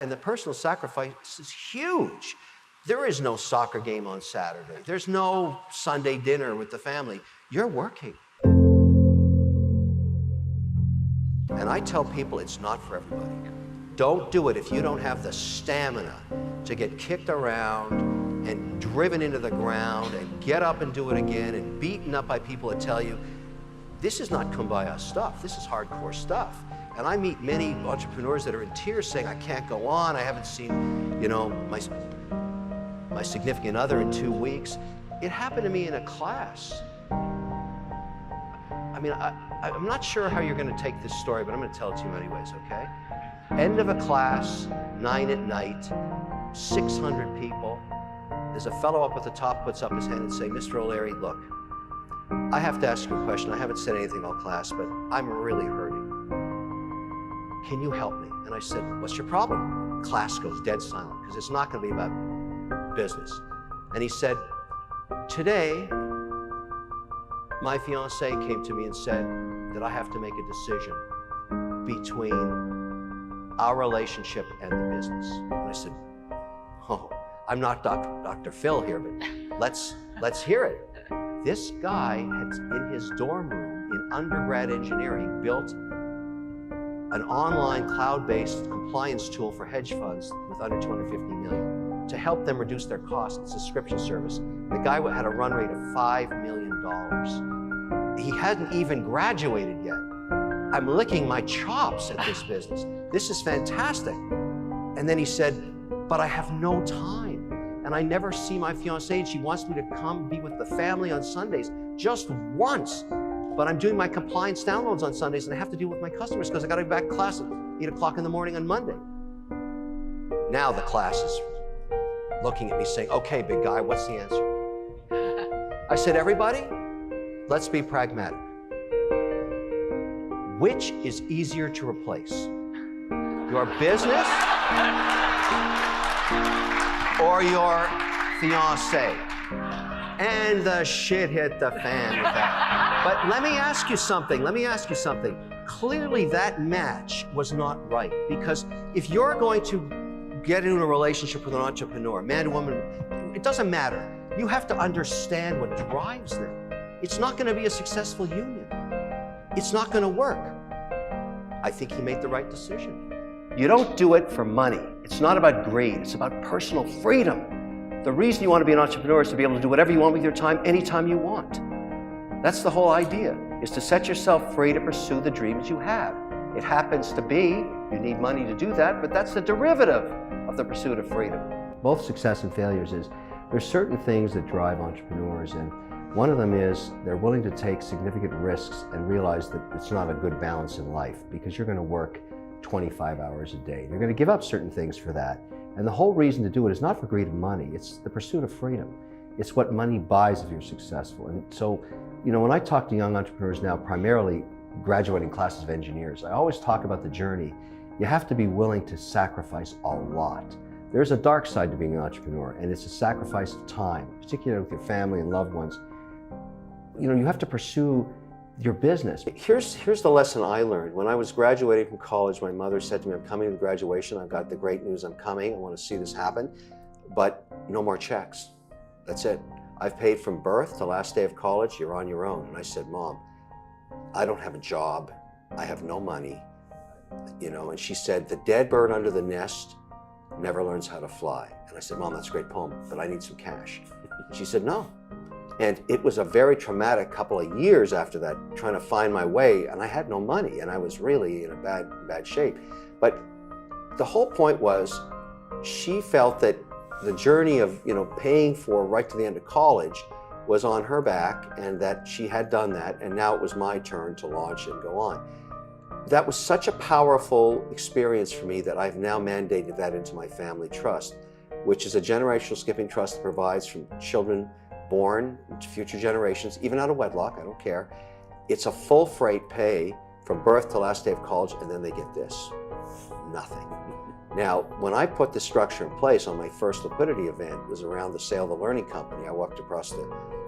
And the personal sacrifice is huge. There is no soccer game on Saturday. There's no Sunday dinner with the family. You're working. And I tell people it's not for everybody. Don't do it if you don't have the stamina to get kicked around and driven into the ground and get up and do it again and beaten up by people that tell you, this is not kumbaya stuff, this is hardcore stuff. And I meet many entrepreneurs that are in tears saying, I can't go on, I haven't seen, my significant other in 2 weeks. It happened to me in a class. I mean, I'm not sure how you're gonna take this story, but I'm gonna tell it to you anyways, okay? End of a class, 9 at night, 600 people. There's a fellow up at the top puts up his hand and say, Mr. O'Leary, look, I have to ask you a question. I haven't said anything all class, but I'm really hurting. Can you help me? And I said, what's your problem? Class goes dead silent, because it's not gonna be about business. And he said, today, my fiance came to me and said that I have to make a decision between our relationship and the business. And I said, oh, I'm not Dr. Phil here, but let's hear it. This guy had, in his dorm room in undergrad engineering, built an online cloud-based compliance tool for hedge funds with under 250 million to help them reduce their costs and subscription service. The guy had a run rate of $5 million. He hadn't even graduated yet. I'm licking my chops at this business. This is fantastic. And then he said, but I have no time. And I never see my fiancée, and she wants me to come be with the family on Sundays just once. But I'm doing my compliance downloads on Sundays, and I have to deal with my customers because I got to be back to class at 8 o'clock in the morning on Monday. Now the class is looking at me saying, okay, big guy, what's the answer? I said, everybody, let's be pragmatic. Which is easier to replace? Your business or your fiancé? And the shit hit the fan with that. But let me ask you something, Clearly that match was not right, because if you're going to get into a relationship with an entrepreneur, man or woman, it doesn't matter. You have to understand what drives them. It's not gonna be a successful union. It's not gonna work. I think he made the right decision. You don't do it for money. It's not about greed, it's about personal freedom. The reason you want to be an entrepreneur is to be able to do whatever you want with your time, anytime you want. That's the whole idea, is to set yourself free to pursue the dreams you have. It happens to be, you need money to do that, but that's the derivative of the pursuit of freedom. Both success and failures is, there's certain things that drive entrepreneurs, and one of them is they're willing to take significant risks and realize that it's not a good balance in life, because you're going to work 25 hours a day. You're going to give up certain things for that. And the whole reason to do it is not for greed of money, it's the pursuit of freedom. It's what money buys if you're successful. And so, when I talk to young entrepreneurs now, primarily graduating classes of engineers, I always talk about the journey. You have to be willing to sacrifice a lot. There's a dark side to being an entrepreneur, and it's a sacrifice of time, particularly with your family and loved ones. You have to pursue your business. Here's the lesson I learned. When I was graduating from college, my mother said to me, I'm coming to the graduation, I've got the great news, I'm coming, I want to see this happen, but no more checks. That's it. I've paid from birth to last day of college, you're on your own. And I said, Mom, I don't have a job, I have no money, and she said, the dead bird under the nest never learns how to fly. And I said, Mom, that's a great poem, but I need some cash. She said, no. And it was a very traumatic couple of years after that, trying to find my way, and I had no money, and I was really in a bad shape. But the whole point was, she felt that the journey of paying for right to the end of college was on her back, and that she had done that, and now it was my turn to launch and go on. That was such a powerful experience for me that I've now mandated that into my family trust, which is a generational skipping trust that provides from children born to future generations, even out of wedlock, I don't care. It's a full freight pay from birth to last day of college, and then they get this, nothing. Now, when I put this structure in place on my first liquidity event, it was around the sale of the learning company. I walked across the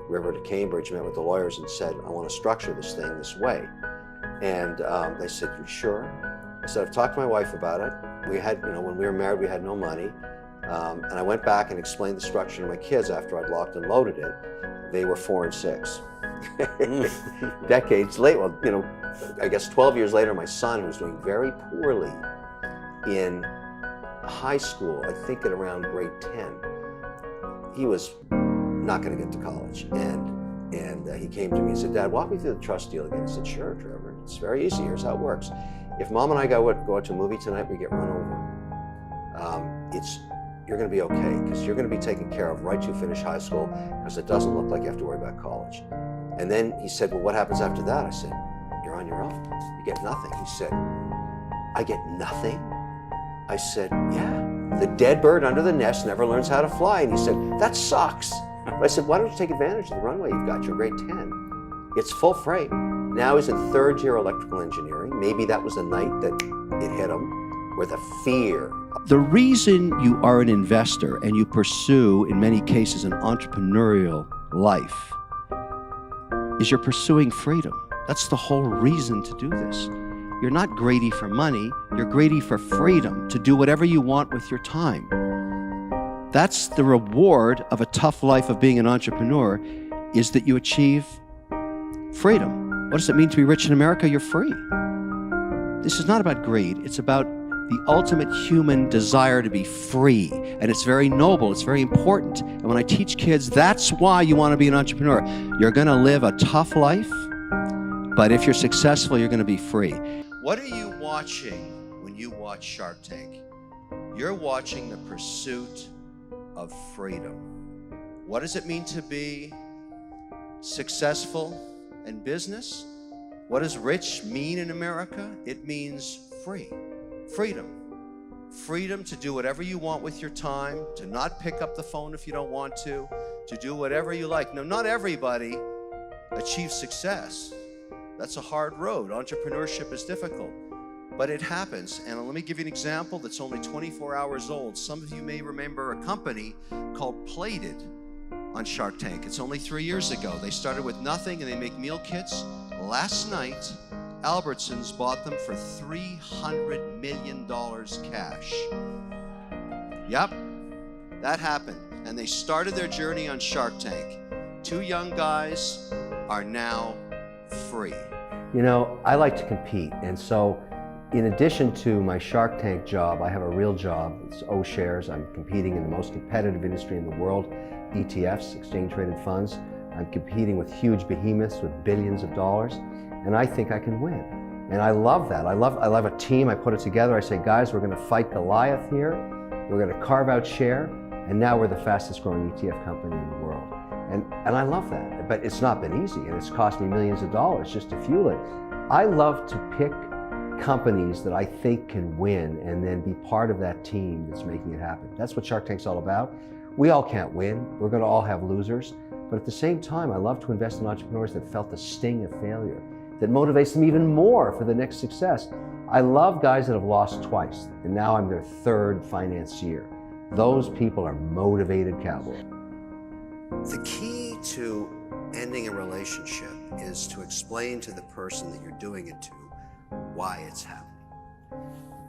river to Cambridge, met with the lawyers and said, I want to structure this thing this way. And they said, you sure? I said, I've talked to my wife about it. We had, when we were married, we had no money. And I went back and explained the structure to my kids after I'd locked and loaded it. They were 4 and 6. Decades later, well, I guess 12 years later, my son, who was doing very poorly in high school, I think at around grade 10, he was not going to get to college. And he came to me and said, Dad, walk me through the trust deal again. I said, sure, Trevor. It's very easy. Here's how it works. If Mom and I go out to a movie tonight, we get run over. You're going to be okay, because you're going to be taken care of right till you finish high school, because it doesn't look like you have to worry about college. And then he said, well, what happens after that? I said, you're on your own. You get nothing. He said, I get nothing? I said, yeah. The dead bird under the nest never learns how to fly. And he said, that sucks. But I said, why don't you take advantage of the runway you've got? You're grade 10. It's full freight. Now he's in 3rd year electrical engineering. Maybe that was the night that it hit him, where the fear. The reason you are an investor and you pursue, in many cases, an entrepreneurial life is you're pursuing freedom. That's the whole reason to do this. You're not greedy for money, you're greedy for freedom to do whatever you want with your time. That's the reward of a tough life of being an entrepreneur, is that you achieve freedom. What does it mean to be rich in America? You're free. This is not about greed, it's about the ultimate human desire to be free. And it's very noble, it's very important. And when I teach kids, that's why you want to be an entrepreneur. You're going to live a tough life, but if you're successful, you're going to be free. What are you watching when you watch Shark Tank? You're watching the pursuit of freedom. What does it mean to be successful in business? What does rich mean in America? It means free. Freedom. Freedom to do whatever you want with your time, to not pick up the phone if you don't want to do whatever you like. Now, not everybody achieves success. That's a hard road. Entrepreneurship is difficult, but it happens. And let me give you an example that's only 24 hours old. Some of you may remember a company called Plated on Shark Tank. It's only 3 years ago. They started with nothing and they make meal kits. Last night, Albertsons bought them for $300 million cash. Yep, that happened. And they started their journey on Shark Tank. 2 young guys are now free. I like to compete. And so in addition to my Shark Tank job, I have a real job. It's O shares. I'm competing in the most competitive industry in the world, ETFs, exchange traded funds. I'm competing with huge behemoths with billions of dollars. And I think I can win. And I love that. I love a team. I put it together. I say, guys, we're going to fight Goliath here. We're going to carve out share. And now we're the fastest growing ETF company in the world. And I love that. But it's not been easy. And it's cost me millions of dollars just to fuel it. I love to pick companies that I think can win and then be part of that team that's making it happen. That's what Shark Tank's all about. We all can't win. We're going to all have losers. But at the same time, I love to invest in entrepreneurs that felt the sting of failure, that motivates them even more for the next success. I love guys that have lost twice, and now I'm their 3rd financier. Those people are motivated cowboys. The key to ending a relationship is to explain to the person that you're doing it to why it's happening.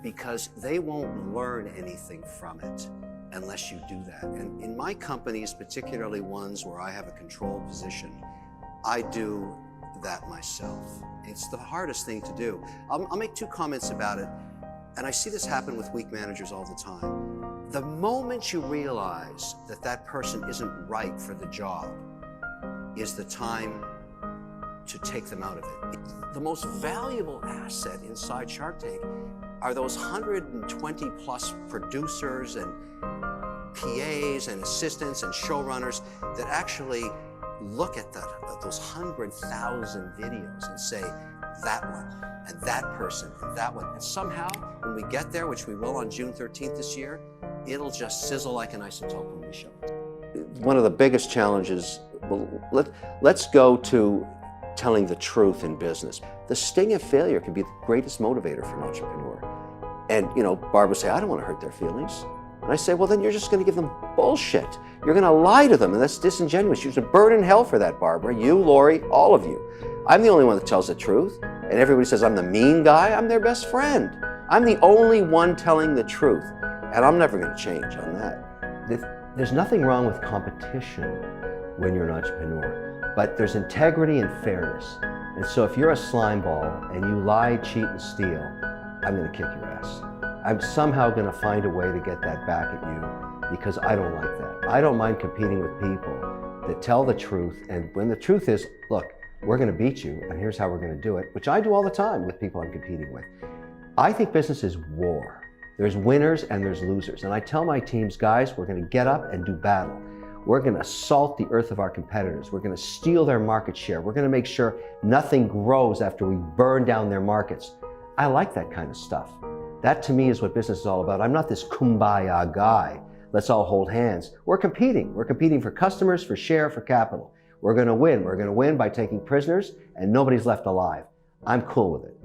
Because they won't learn anything from it unless you do that. And in my companies, particularly ones where I have a control position, I do that myself. It's the hardest thing to do. I'll make 2 comments about it, and I see this happen with weak managers all the time. The moment you realize that that person isn't right for the job is the time to take them out of it. The most valuable asset inside Shark Tank are those 120 plus producers and PAs and assistants and showrunners that actually look at those 100,000 videos and say, that one, and that person, and that one. And somehow, when we get there, which we will on June 13th this year, it'll just sizzle like an isotope when we show it. One of the biggest challenges, let's go to telling the truth in business. The sting of failure can be the greatest motivator for an entrepreneur. And, Barbara would say, I don't want to hurt their feelings. And I say, well, then you're just going to give them bullshit. You're going to lie to them, and that's disingenuous. You should burn in hell for that, Barbara. You, Lori, all of you. I'm the only one that tells the truth. And everybody says I'm the mean guy. I'm their best friend. I'm the only one telling the truth, and I'm never going to change on that. There's nothing wrong with competition when you're an entrepreneur, but there's integrity and fairness. And so if you're a slime ball and you lie, cheat, and steal, I'm going to kick your ass. I'm somehow going to find a way to get that back at you because I don't like that. I don't mind competing with people that tell the truth, and when the truth is, look, we're going to beat you, and here's how we're going to do it, which I do all the time with people I'm competing with. I think business is war. There's winners and there's losers. And I tell my teams, guys, we're going to get up and do battle. We're going to salt the earth of our competitors. We're going to steal their market share. We're going to make sure nothing grows after we burn down their markets. I like that kind of stuff. That to me is what business is all about. I'm not this kumbaya guy. Let's all hold hands. We're competing. We're competing for customers, for share, for capital. We're going to win. We're going to win by taking prisoners and nobody's left alive. I'm cool with it.